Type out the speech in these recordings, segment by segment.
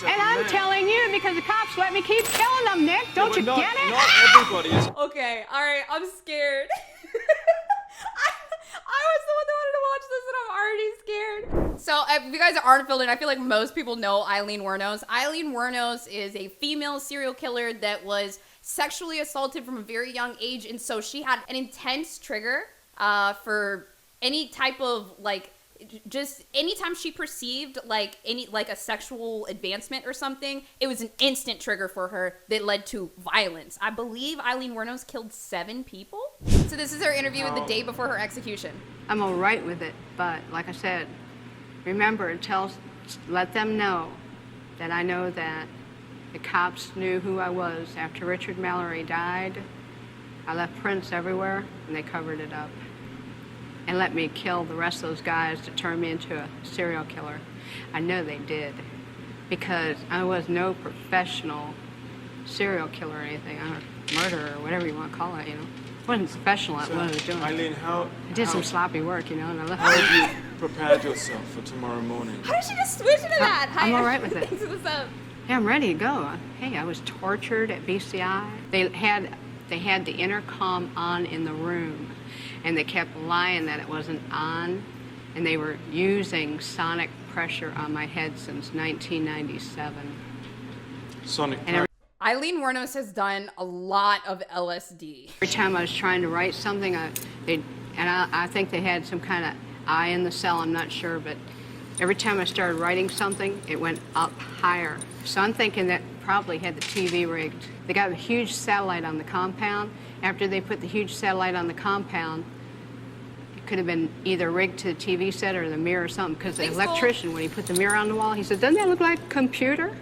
And I'm telling you because the cops let me keep killing them, Nick. Don't you get it? Not everybody is. Okay, all right, I'm scared. I was the one that wanted to watch this and I'm already scared. So if you guys aren't filled in, I feel like most people know Aileen Wuornos. Aileen Wuornos is a female serial killer that was sexually assaulted from a very young age. And so she had an intense trigger for any type of like, just anytime she perceived like a sexual advancement or something, it was an instant trigger for her that led to violence. I believe Aileen Wuornos killed 7 people. So this is her interview the day before her execution. I'm all right with it, but like I said, remember, let them know that I know that the cops knew who I was. After Richard Mallory died, I left prints everywhere, and they covered it up and let me kill the rest of those guys to turn me into a serial killer. I know they did, because I was no professional serial killer or anything, murderer or whatever you want to call it, you know. I wasn't professional at what I was doing. Eileen, I did some sloppy work, you know, and I left. How have you prepared yourself for tomorrow morning? How did she just switch into that? I'm all right with it. What's up? Yeah, I'm ready to go. Hey, I was tortured at BCI. They had the intercom on in the room, and they kept lying that it wasn't on, and they were using sonic pressure on my head since 1997. Sonic pressure. Aileen Wuornos has done a lot of LSD. Every time I was trying to write something, I think they had some kind of eye in the cell, I'm not sure, but every time I started writing something, it went up higher. So I'm thinking that probably had the TV rigged. They got a huge satellite on the compound. After they put the huge satellite on the compound, it could have been either rigged to the TV set or the mirror or something, because the electrician, when he put the mirror on the wall, he said, doesn't that look like a computer?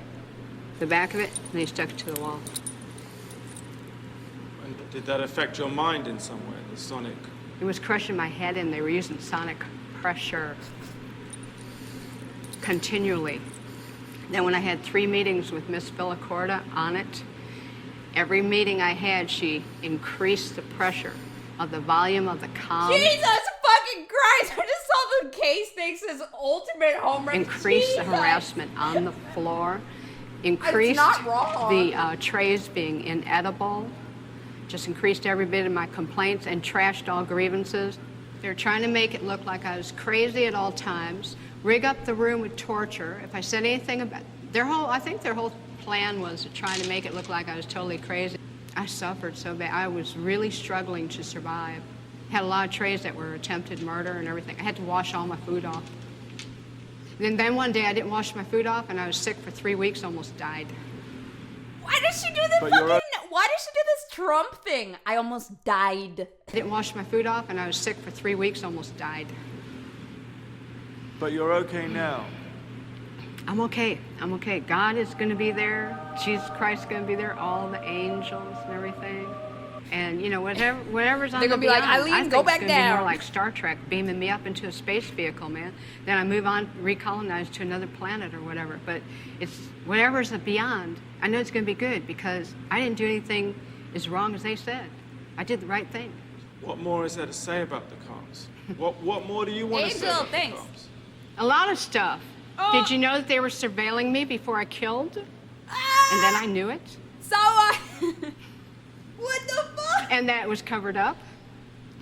The back of it, and they stuck it to the wall. And did that affect your mind in some way, the sonic? It was crushing my head, and they were using sonic pressure continually. Then when I had 3 meetings with Miss Villacorta on it, every meeting I had, she increased the pressure of the volume of the comm. Jesus fucking Christ! I just saw the case thinks his ultimate home run. Increased the harassment on the floor. Increased the trays being inedible. Just increased every bit of my complaints and trashed all grievances. They're trying to make it look like I was crazy at all times, rig up the room with torture. If I said anything about I think their whole plan was to try to make it look like I was totally crazy. I suffered so bad. I was really struggling to survive. Had a lot of trays that were attempted murder and everything. I had to wash all my food off. And then one day I didn't wash my food off and I was sick for 3 weeks, almost died. Why does she do this why does she do this Trump thing? I almost died. I didn't wash my food off and I was sick for 3 weeks, almost died. But you're okay now. I'm okay. I'm okay. God is going to be there. Jesus Christ is going to be there. All the angels and everything. And, you know, whatever's on They're the going to be like, beyond, Aileen, go back it's down. Be more like Star Trek, beaming me up into a space vehicle, man. Then I move on, recolonize to another planet or whatever. But it's whatever's beyond, I know it's going to be good because I didn't do anything as wrong as they said. I did the right thing. What more is there to say about the cops? What more do you want to say about the cops? A lot of stuff. Oh. Did you know that they were surveilling me before I killed? And then I knew it. So, what the fuck? And that it was covered up.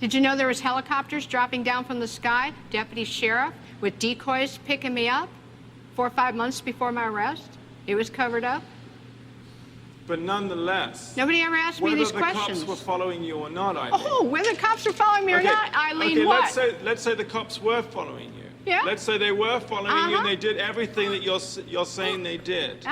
Did you know there was helicopters dropping down from the sky, deputy sheriff, with decoys picking me up 4 or 5 months before my arrest? It was covered up. But nonetheless, nobody ever asked me these questions. Whether the cops were following you or not, Eileen. Oh, whether the cops were following me or not, Eileen, okay, what? let's say the cops were following you. Yeah. Let's say they were following you and they did everything that you're saying they did.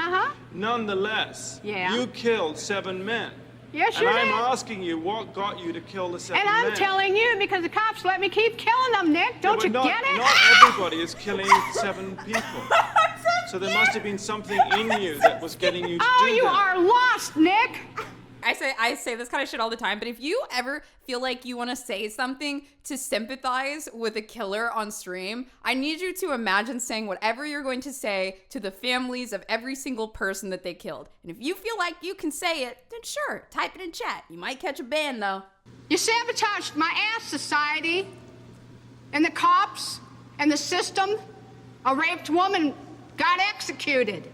Nonetheless, you killed 7 men. Yeah, sure and I'm did. asking you, what got you to kill the 7 men? And I'm telling you because the cops let me keep killing them, Nick. Don't you get it? Not everybody is killing 7 people. So there must have been something in you that was getting you to do that. Oh, you are lost, Nick. I say this kind of shit all the time, but if you ever feel like you want to say something to sympathize with a killer on stream, I need you to imagine saying whatever you're going to say to the families of every single person that they killed. And if you feel like you can say it, then sure, type it in chat. You might catch a ban, though. You sabotaged my ass, society, and the cops, and the system. A raped woman got executed.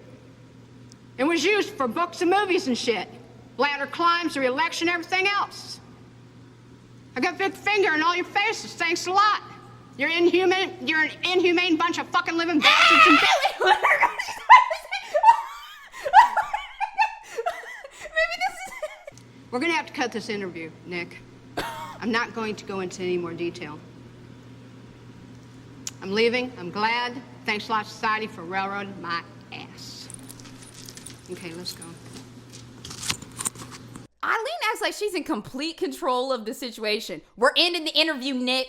It was used for books and movies and shit. Ladder climbs, re-election, everything else. I got a big finger in all your faces. Thanks a lot. You're inhuman. You're an inhumane bunch of fucking living bastards. And We're gonna have to cut this interview, Nick. I'm not going to go into any more detail. I'm leaving. I'm glad. Thanks a lot, society, for railroading my ass. Okay, let's go. Aileen acts like she's in complete control of the situation. We're ending the interview, Nick.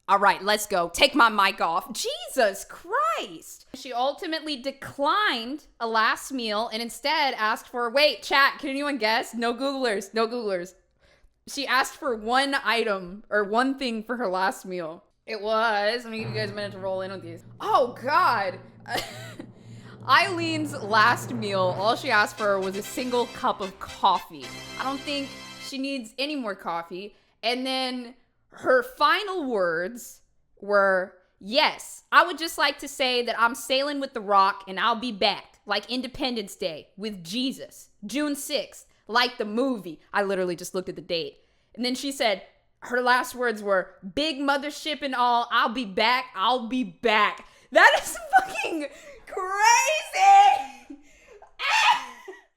All right, let's go. Take my mic off. Jesus Christ. She ultimately declined a last meal and instead asked for, wait, chat, can anyone guess? No Googlers, no Googlers. She asked for one item or one thing for her last meal. It was, let me give you guys a minute to roll in on these. Oh God. Eileen's last meal, all she asked for was a single cup of coffee. I don't think she needs any more coffee. And then her final words were, yes, I would just like to say that I'm sailing with the Rock and I'll be back, like Independence Day with Jesus, June 6th, like the movie. I literally just looked at the date. And then she said, her last words were, big mothership and all, I'll be back, I'll be back. That is fucking crazy!